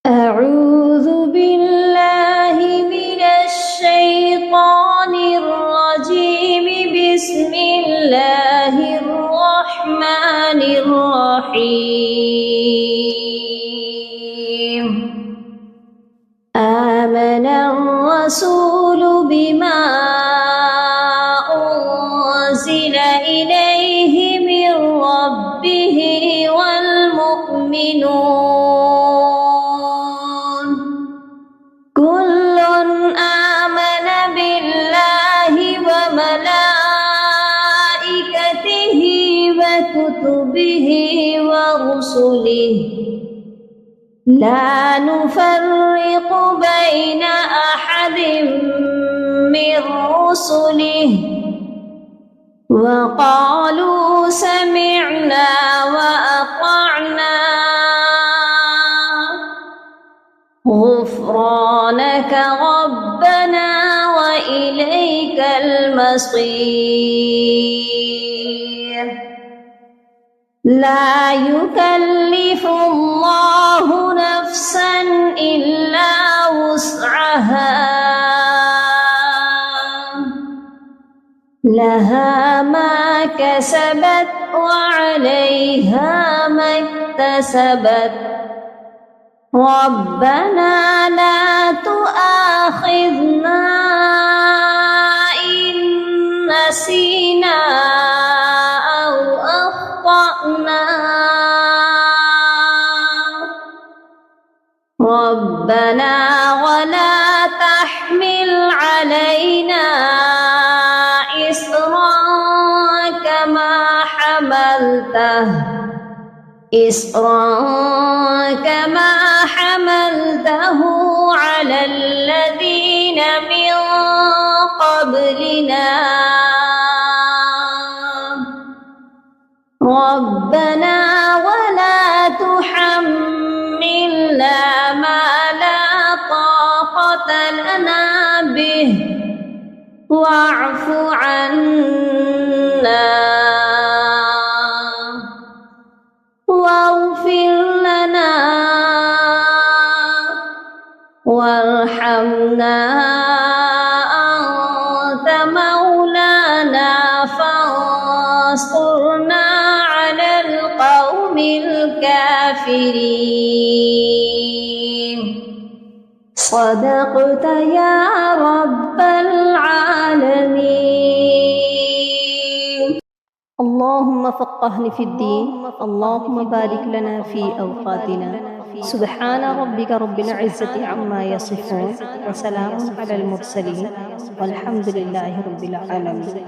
أعوذ بالله من الشيطان الرجيم. بسم الله الرحمن الرحيم. آمن الرسول بما أنزل إليه من ربه والمؤمنون كل آمن بالله وملائكته وكتبه ورسله لا نفرق بين أحد من رسله وقالوا سمعنا وأطعنا غفرانك ربنا وإليك المصير. لا يكلف الله نفسا إلا وسعها لها ما كسبت وعليها ما اكتسبت. ربنا لا تؤاخذنا إن نسينا أو أخطأنا. ربنا ولا تحمل علينا إصرا كما حملته على الذين من قبلنا. ربنا ولا تحملنا ما لا طاقة لنا به واعف عنا واغفر لنا وارحمنا أنت مولانا فانصرنا على القوم الكافرين. صدقت يا رب العالمين. اللهم فقهنا في الدين. اللهم بارك لنا في أوقاتنا. سبحان ربك رب العزة عما يصفون وسلام على المرسلين والحمد لله رب العالمين.